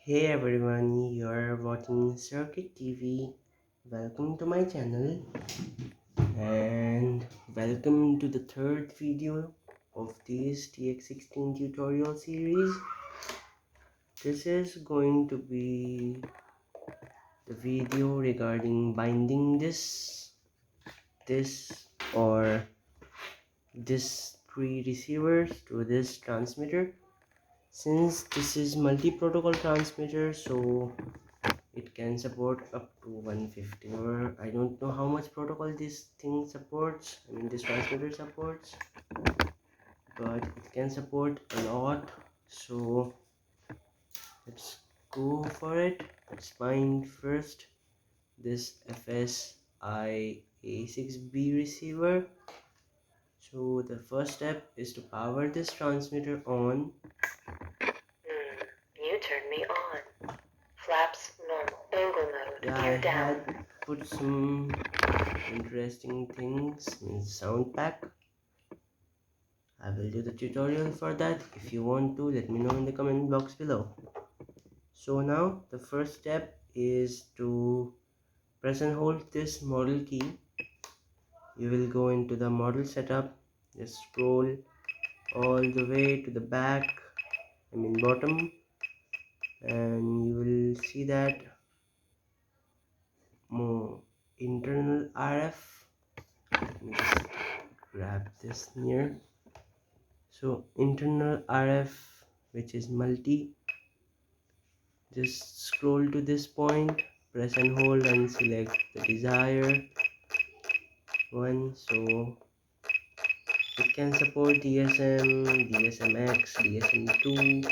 Hey everyone, you're watching Circuit TV. Welcome to my channel and welcome to the third video of this TX16 tutorial series. This is going to be the video regarding binding this or this three receivers to this transmitter. Since this is multi-protocol transmitter, so it can support up to 150, or I don't know how much protocol this thing supports. This transmitter supports, but it can support a lot. So let's go for it. Let's bind first this FSI A6B receiver. So the first step is to power this transmitter on. You turned me on. Flaps normal. Angle mode. Yeah, I had put some interesting things in sound pack. I will do the tutorial for that. If you want to, let me know in the comment box below. So now the first step is to press and hold this model key. You will go into the model setup, just scroll all the way to the back, bottom, and you will see that more internal RF. Let me just grab this near. So internal RF, which is multi, just scroll to this point, press and hold and select the desired one. So it can support DSM, DSMX, DSM2,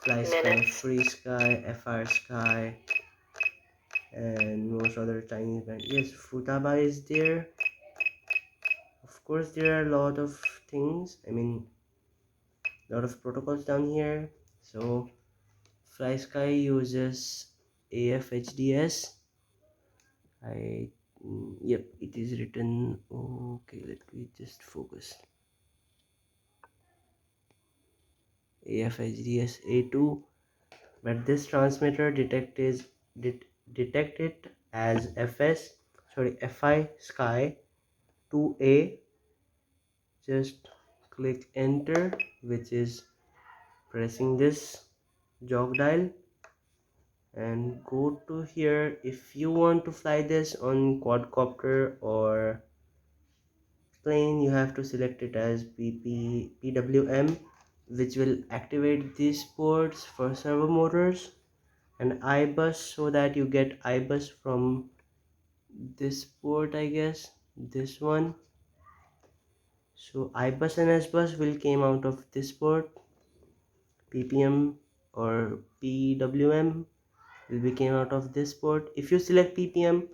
Flysky, FreeSky, FRSky, and most other Chinese brand. Yes, Futaba is there. Of course, there are a lot of things. A lot of protocols down here. So Flysky uses AFHDS. Yep, it is written. Okay, let me just focus. AFHDS A2, but this transmitter detect it as FI Sky 2A. Just click enter, which is pressing this jog dial, and go to here. If you want to fly this on quadcopter or plane, you have to select it as PWM, which will activate these ports for servo motors, and iBus, so that you get iBus from this port, I guess this one. So iBus and SBus will came out of this port. PPM or PWM will be came out of this port. If you select PPM,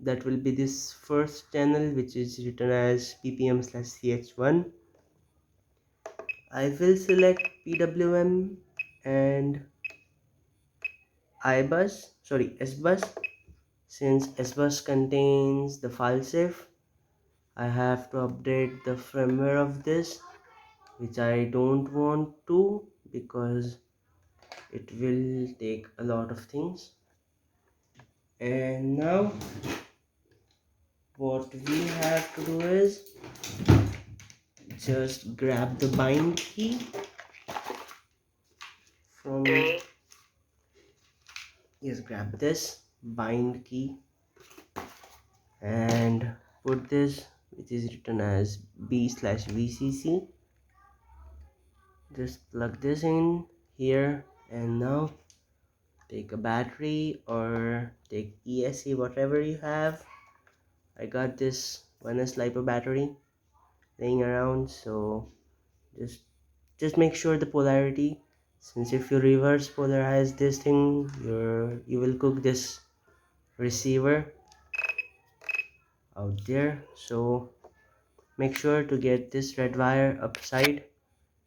that will be this first channel, which is written as PPM/CH1. I will select PWM and SBus. Since SBus contains the file safe, I have to update the firmware of this, which I don't want to because it will take a lot of things. And now what we have to do is just grab the bind key from grab this bind key and put this, which is written as B/VCC. Just plug this in here, and now take a battery or take ESC, whatever you have. I got this 1S LiPo battery laying around, so just make sure the polarity, since if you reverse polarize this thing, you will cook this receiver out there. So make sure to get this red wire upside,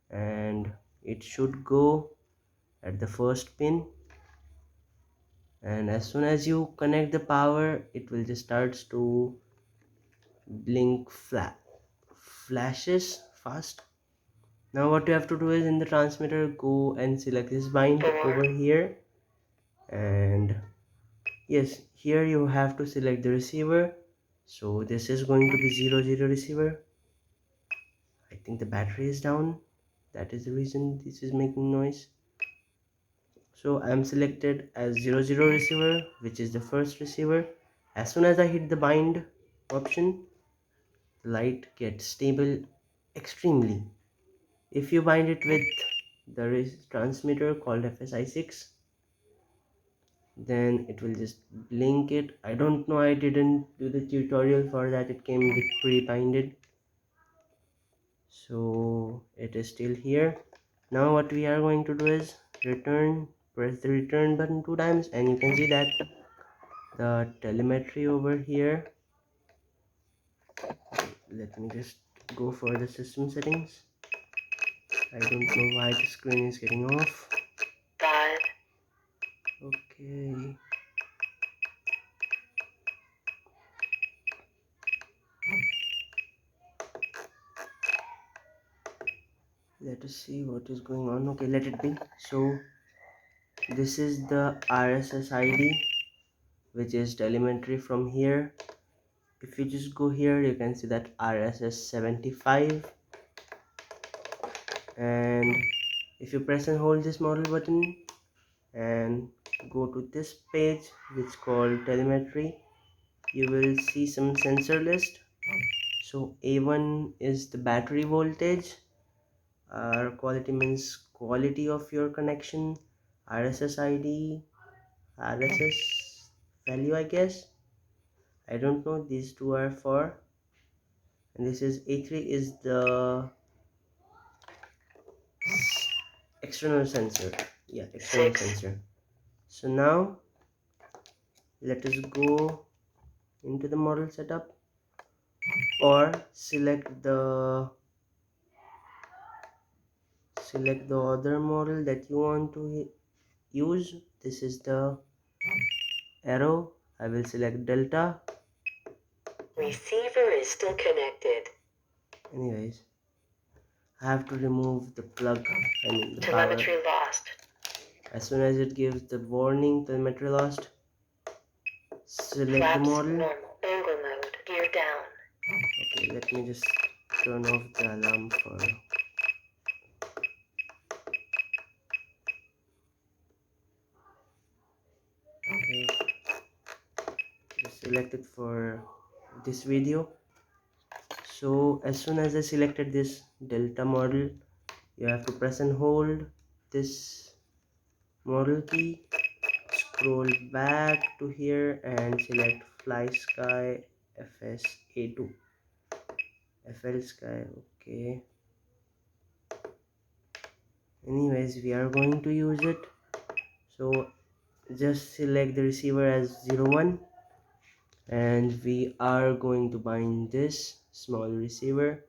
and it should go at the first pin, and as soon as you connect the power, it will just starts to blink flashes fast. Now what you have to do is, in the transmitter, go and select this bind over here, And yes, here you have to select the receiver. So this is going to be 00 receiver. I think the battery is down, that is the reason this is making noise. So I'm selected as 00 receiver, which is the first receiver. As soon as I hit the bind option, the light gets stable extremely. If you bind it with the transmitter called FSI6, then it will just blink it. I don't know, I didn't do the tutorial for that, it came with pre-binded, so it is still here. Now what we are going to do is return, press the return button 2 times, and you can see that the telemetry over here. Let me just go for the system settings. I don't know why the screen is getting off. 5. Okay, let us see what is going on. Okay, let it be. So this is the RSS ID, which is telemetry from here. If you just go here, you can see that RSS 75, and if you press and hold this model button and go to this page which is called telemetry, you will see some sensor list. So A1 is the battery voltage, quality means quality of your connection, RSS ID, RSS value, I guess, I don't know, these two are for, and this is A3 is the external sensor. Yeah, external 6. sensor. So now let us go into the model setup, or select the other model that you want to use. This is the arrow. I will select delta. Receiver is still connected. Anyways, I have to remove the plug, I mean the power. Telemetry lost. As soon as it gives the warning telemetry lost, select the Flaps model. normal. Angle mode. Gear down. Okay, let me just turn off the alarm for. Okay, just select it for this video. So as soon as I selected this delta model, you have to press and hold this model key, scroll back to here and select Flysky FSA2 FL Sky. Okay, anyways, we are going to use it, so just select the receiver as 01, and we are going to bind this small receiver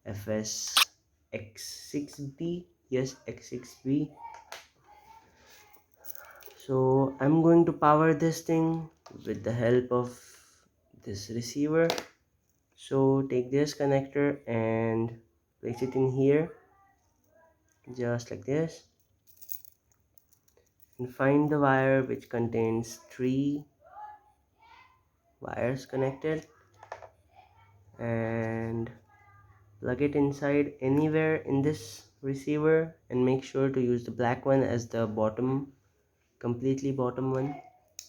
FSX6B. Yes, X6B. So I'm going to power this thing with the help of this receiver. So take this connector and place it in here, just like this, and find the wire which contains 3 wires connected, and plug it inside anywhere in this receiver, and make sure to use the black one as the bottom, completely bottom one.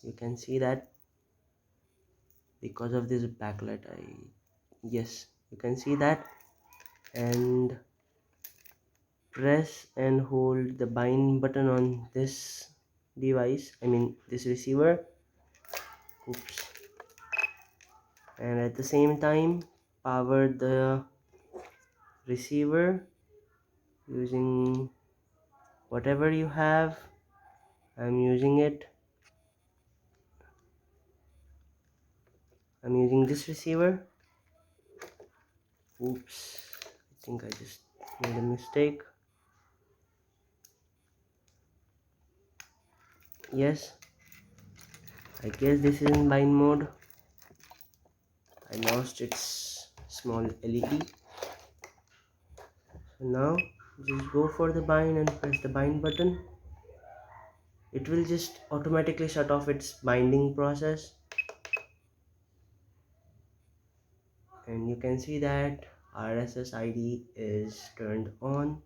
You can see that because of this backlight, yes, you can see that. And press and hold the bind button on this device, I mean this receiver. Oops. And at the same time power the receiver using whatever you have. I'm using this receiver. Oops, I think I just made a mistake. Yes, I guess this is in bind mode. I lost its small LED. So now just go for the bind and press the bind button. it will just automatically shut off its binding process, and you can see that RSSID is turned on.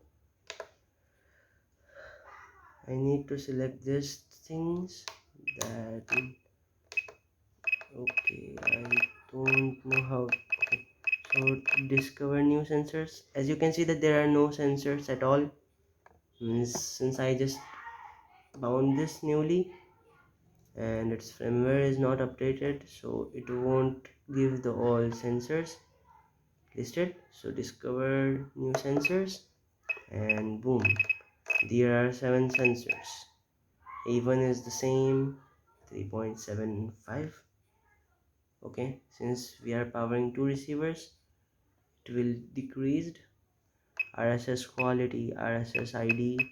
I need to select these things that okay, I don't know how. Okay, so discover new sensors. As you can see that there are no sensors at all, since I just bound this newly and its firmware is not updated, so it won't give the all sensors listed. So discover new sensors, and boom, there are 7 sensors. A1 is the same, 3.75. okay, since we are powering 2 receivers, it will decreased RSS quality, RSS ID,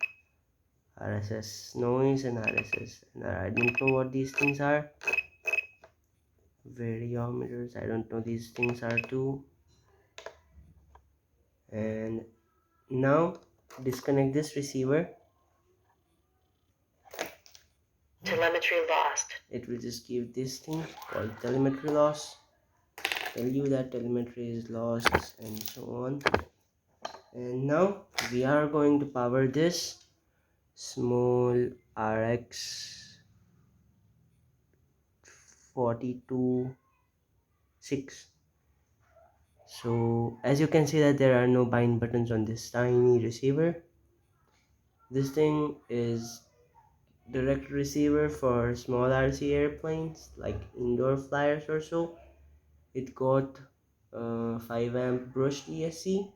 RSS noise, and RSS, and I don't know what these things are. Variometers, I don't know these things are too. And now disconnect this receiver. Telemetry lost. It will just give this thing called telemetry loss, tell you that telemetry is lost, and so on. And now we are going to power this small RX 426. So as you can see that there are no bind buttons on this tiny receiver. This thing is direct receiver for small RC airplanes like indoor flyers or so. It got 5 amp brushed ESC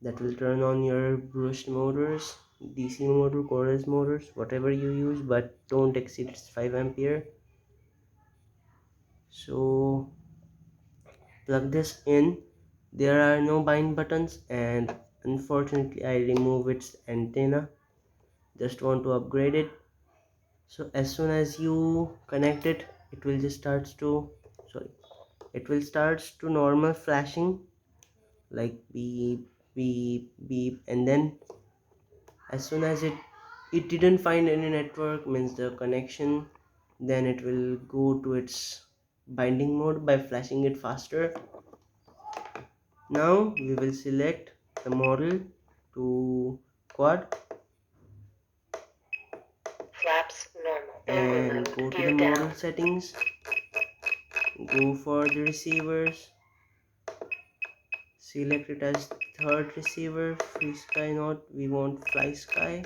that will turn on your brushed motors, DC motor, chorus motors, whatever you use, but don't exceed 5 ampere. So plug this in. There are no bind buttons, and unfortunately I remove its antenna. Just want to upgrade it. So as soon as you connect it, it will just starts to normal flashing, like beep beep beep, and then as soon as it didn't find any network, means the connection, then it will go to its binding mode by flashing it faster. Now we will select the model to quad Flaps normal. and Mode go to the gear model down. settings, go for the receivers, select it as third receiver, Flysky, not we want Flysky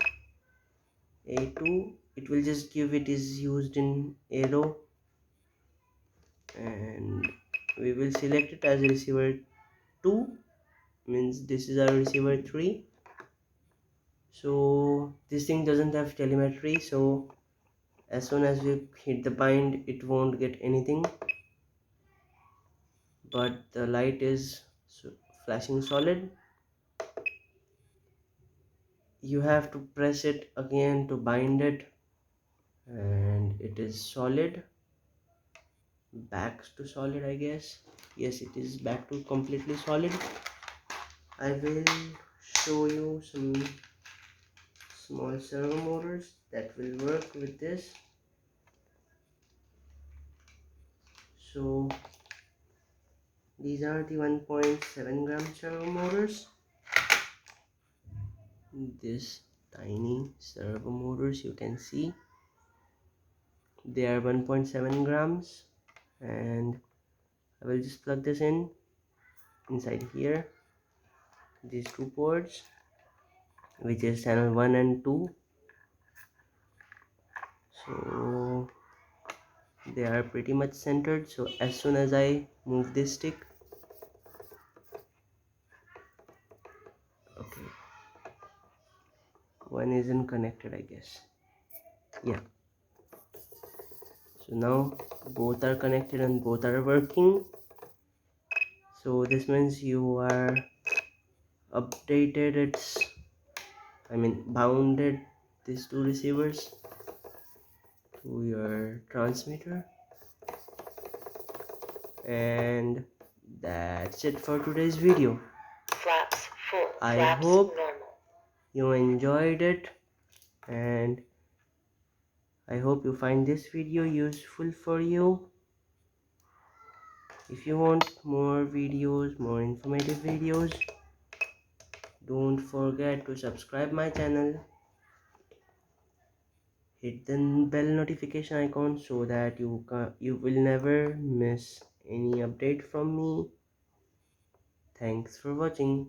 A2. It will just give it is used in aero, and we will select it as receiver 2, means this is our receiver 3. So this thing doesn't have telemetry, so as soon as we hit the bind it won't get anything, but the light is flashing solid. You have to press it again to bind it, and it is solid, back to solid, I guess. Yes, it is back to completely solid. I will show you some small servo motors that will work with this. So these are the 1.7 gram servo motors. This tiny servo motors, you can see they are 1.7 grams, and I will just plug this in inside here, these two ports, which is channel 1 and 2. So they are pretty much centered. So as soon as I move this stick, okay, one isn't connected, I guess. Yeah, so now both are connected and both are working. So this means you are updated its, bounded these two receivers to your transmitter. And that's it for today's video. Flaps full. I Flaps hope normal. you enjoyed it, and I hope you find this video useful for you. If you want more videos, more informative videos, don't forget to subscribe my channel. Hit the bell notification icon so that you will never miss any update from me. Thanks for watching.